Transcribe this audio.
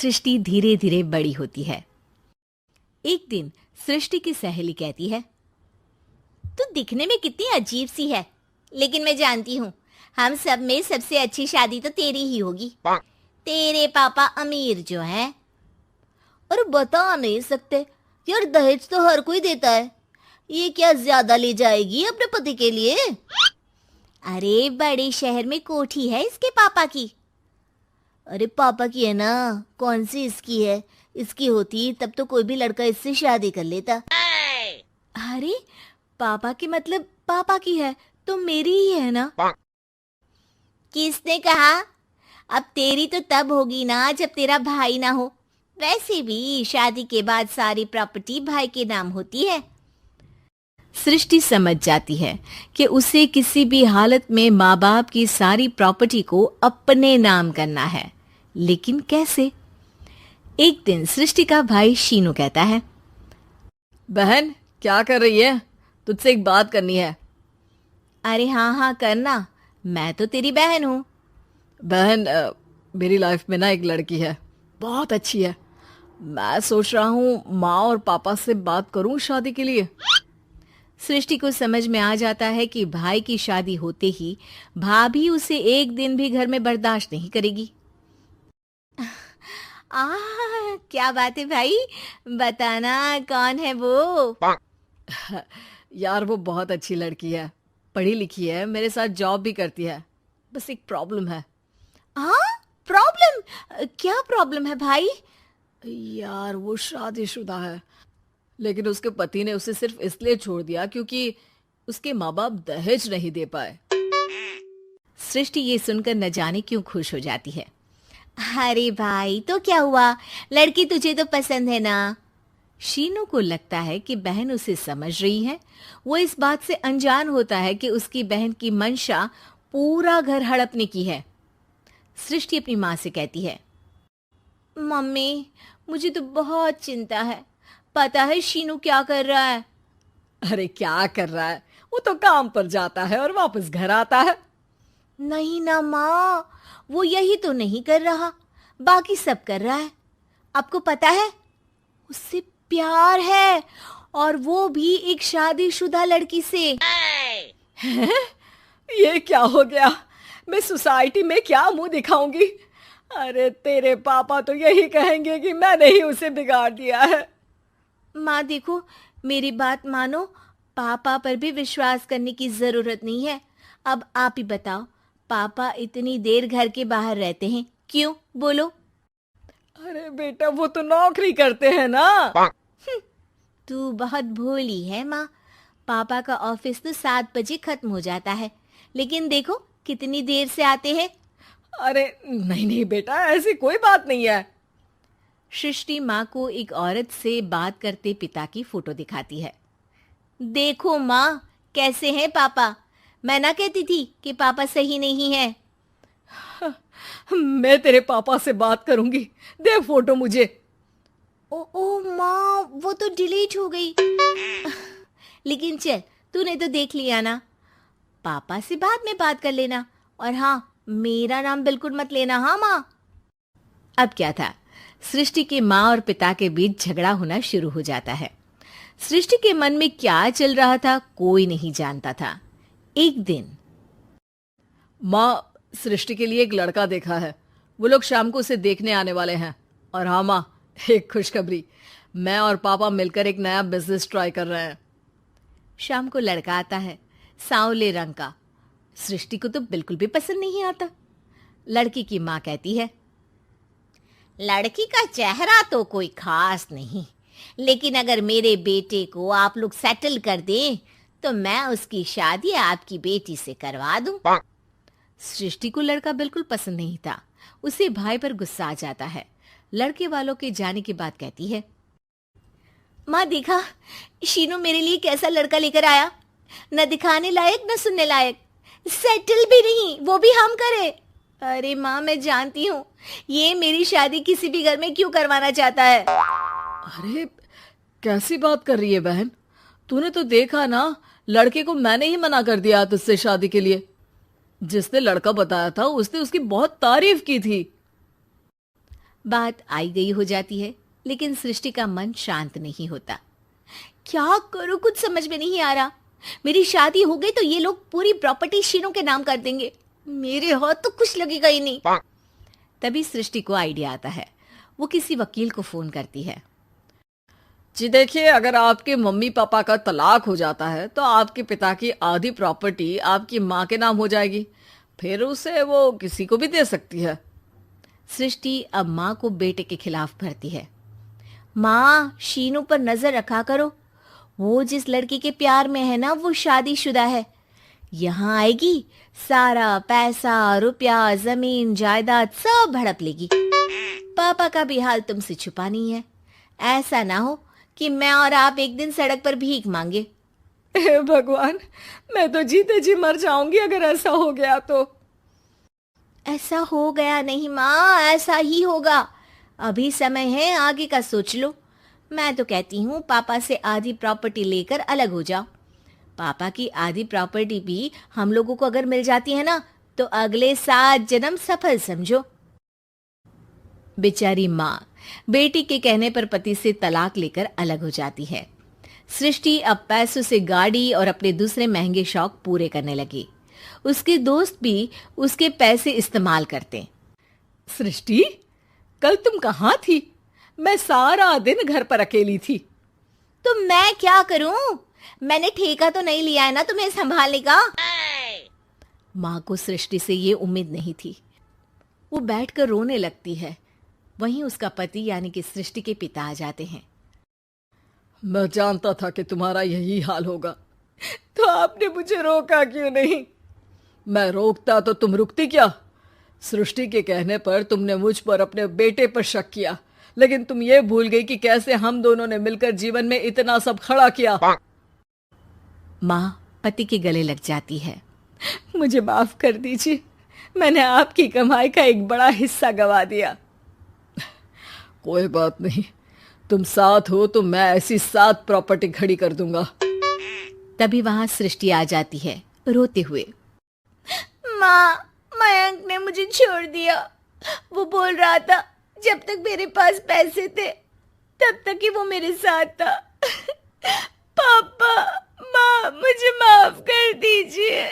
सृष्टि धीरे धीरे बड़ी होती है। एक दिन सृष्टि की सहेली कहती है, तू दिखने में कितनी अजीब सी है, लेकिन मैं जानती हूँ हम सब में सबसे अच्छी शादी तो तेरी ही होगी। तेरे पापा अमीर जो हैं। और बता नहीं सकते यार, दहेज तो हर कोई देता है, ये क्या ज्यादा ले जाएगी अपने पति के लिए? अरे बड़े शहर में कोठी है इसके पापा की। अरे पापा की है ना, कौन सी इसकी है? इसकी होती तब तो कोई भी लड़का इससे शादी कर लेता। अरे पापा की मतलब पापा की है तो मेरी ही है ना? किसने कहा? अब तेरी तो तब होगी ना जब तेरा भाई ना हो। वैसे भी शादी के बाद सारी प्रॉपर्टी भाई के नाम होती है। सृष्टि समझ जाती है कि उसे किसी भी हालत में माँ बाप की सारी प्रॉपर्टी को अपने नाम करना है, लेकिन कैसे? एक दिन सृष्टि का भाई शीनू कहता है, बहन क्या कर रही है? तुझसे एक बात करनी है। अरे हाँ हाँ करना, मैं तो तेरी बहन हूँ। बहन मेरी लाइफ में ना एक लड़की है, बहुत अच्छी है। मैं सोच रहा हूँ माँ और पापा से बात करूँ शादी के लिए। सृष्टि को समझ में आ जाता है कि भाई की शादी होते ही भाभी उसे एक दिन भी घर में बर्दाश्त नहीं करेगी। क्या बात है भाई, बताना कौन है वो? यार वो बहुत अच्छी लड़की है, पढ़ी लिखी है, मेरे साथ जॉब भी करती है। बस एक प्रॉब्लम है। हाँ प्रॉब्लम? क्या प्रॉब्लम है भाई? यार वो शादीशुदा है, लेकिन उसके पति ने उसे सिर्फ इसलिए छोड़ दिया क्योंकि उसके माँ बाप दहेज नहीं दे पाए। सृष्टि ये सुनकर न जाने क्यों खुश हो जाती है। अरे भाई तो क्या हुआ, लड़की तुझे तो पसंद है ना? शीनू को लगता है कि बहन उसे समझ रही है। वो इस बात से अनजान होता है कि उसकी बहन की मंशा पूरा घर हड़पने की है। सृष्टि अपनी माँ से कहती है, मम्मी मुझे तो बहुत चिंता है। पता है शीनू क्या कर रहा है? अरे क्या कर रहा है? वो तो काम पर जाता है और वापस घर आता है। नहीं ना माँ, वो यही तो नहीं कर रहा, बाकी सब कर रहा है। आपको पता है उससे प्यार है, और वो भी एक शादीशुदा लड़की से। ये क्या हो गया? मैं सोसाइटी में क्या मुंह दिखाऊंगी? अरे तेरे पापा तो यही कहेंगे कि मैंने ही उसे बिगाड़ दिया है। माँ देखो, मेरी बात मानो, पापा पर भी विश्वास करने की जरूरत नहीं है। अब आप ही बताओ, पापा इतनी देर घर के बाहर रहते हैं क्यों? बोलो। अरे बेटा वो तो नौकरी करते हैं ना। तू बहुत भोली है माँ। पापा का ऑफिस तो 7 बजे खत्म हो जाता है, लेकिन देखो कितनी देर से आते हैं। अरे नहीं नहीं बेटा, ऐसी कोई बात नहीं है। सृष्टि माँ को एक औरत से बात करते पिता की फोटो दिखाती है। देखो माँ कैसे हैं पापा, मैं ना कहती थी कि पापा सही नहीं है। मैं तेरे पापा से बात करूंगी, दे फोटो मुझे। ओ माँ, वो तो डिलीट हो गई। लेकिन चल, तूने तो देख लिया ना। पापा से बाद में बात कर लेना, और हाँ मेरा नाम बिल्कुल मत लेना। हाँ माँ। अब क्या था, सृष्टि के माँ और पिता के बीच झगड़ा होना शुरू हो जाता है। सृष्टि के मन में क्या चल रहा था कोई नहीं जानता था। एक दिन, माँ सृष्टि के लिए एक लड़का देखा है, वो लोग शाम को उसे देखने आने वाले हैं। और हाँ माँ, एक खुशखबरी, मैं और पापा मिलकर एक नया बिजनेस ट्राई कर रहे हैं। शाम को लड़का आता है, सांवले रंग का। सृष्टि को तो बिल्कुल भी पसंद नहीं आता। लड़की की माँ कहती है, लड़की का चेहरा तो कोई खास नहीं, लेकिन अगर मेरे बेटे को आप लोग सेटल कर दें तो मैं उसकी शादी आपकी बेटी से करवा दूं। सृष्टि को लड़का बिल्कुल पसंद नहीं था। उसे भाई पर गुस्सा आ जाता है। लड़के वालों के जाने के बाद कहती है, माँ देखा शीनू मेरे लिए कैसा लड़का लेकर आया, न दिखाने लायक न सुनने लायक, सेटल भी नहीं, वो भी हम करे। अरे माँ मैं जानती हूँ ये मेरी शादी किसी भी घर में क्यों करवाना चाहता है। अरे कैसी बात कर रही है बहन? तूने तो देखा ना, लड़के को मैंने ही मना कर दिया तुझसे शादी के लिए। जिसने लड़का बताया था उसने उसकी बहुत तारीफ की थी। बात आई गई हो जाती है, लेकिन सृष्टि का मन शांत नहीं होता। क्या करूं, कुछ समझ में नहीं आ रहा। मेरी शादी हो गई तो ये लोग पूरी प्रॉपर्टी शीनू के नाम कर देंगे, मेरे हाथ तो कुछ लगेगा ही नहीं। तभी सृष्टि को आइडिया आता है। वो किसी वकील को फोन करती है। जी देखिए, अगर आपके मम्मी पापा का तलाक हो जाता है तो आपके पिता की आधी प्रॉपर्टी आपकी माँ के नाम हो जाएगी, फिर उसे वो किसी को भी दे सकती है। सृष्टि अब माँ को बेटे के खिलाफ भरती है। माँ, शीनू पर नजर रखा करो, वो जिस लड़की के प्यार में है ना वो शादीशुदा है। यहाँ आएगी, सारा पैसा, रुपया, जमीन, जायदाद सब हड़प लेगी। पापा का भी हाल तुमसे छुपा नहीं है। ऐसा ना हो कि मैं और आप एक दिन सड़क पर भीख मांगे। हे भगवान, मैं तो जीते जी मर जाऊंगी अगर ऐसा हो गया तो। ऐसा हो गया नहीं माँ, ऐसा ही होगा। अभी समय है, आगे का सोच लो। मैं तो कहती हूँ पापा से आधी प्रॉपर्टी लेकर अलग हो जाओ। पापा की आधी प्रॉपर्टी भी हम लोगों को अगर मिल जाती है ना तो अगले 7 जन्म सफल समझो। बेचारी माँ बेटी के कहने पर पति से तलाक लेकर अलग हो जाती है। सृष्टि अब पैसों से गाड़ी और अपने दूसरे महंगे शौक पूरे करने लगी। उसके दोस्त भी उसके पैसे इस्तेमाल करते। सृष्टि, कल तुम कहाँ थी? मैं सारा दिन घर पर अकेली थी। तो मैं क्या करूं? मैंने ठेका तो नहीं लिया है ना तुम्हें संभालने का। माँ को सृष्टि से ये उम्मीद नहीं थी। वो बैठकर रोने लगती है। वहीं उसका पति यानी कि सृष्टि के पिता आ जाते हैं। मैं जानता था कि तुम्हारा यही हाल होगा, तो आपने मुझे रोका क्यों नहीं? मैं रोकता तो तुम रुकती क्या? सृष्टि के कहने पर तुमने मुझ पर अपने बेटे पर शक किया, लेकिन तुम ये भूल गई कि कैसे हम दोनों ने मिलकर जीवन में इतना सब खड़ा किया। माँ पति के गले लग जाती है। मुझे माफ कर दीजिए, मैंने आपकी कमाई का एक बड़ा हिस्सा गवा दिया। कोई बात नहीं, तुम साथ हो तो मैं ऐसी 7 प्रॉपर्टी खड़ी कर दूंगा। तभी वहां सृष्टि आ जाती है रोते हुए। माँ, मयंक ने मुझे छोड़ दिया। वो बोल रहा था जब तक मेरे पास पैसे थे तब तक ही वो मेरे साथ था। पापा, माँ, मुझे माफ कर दीजिए।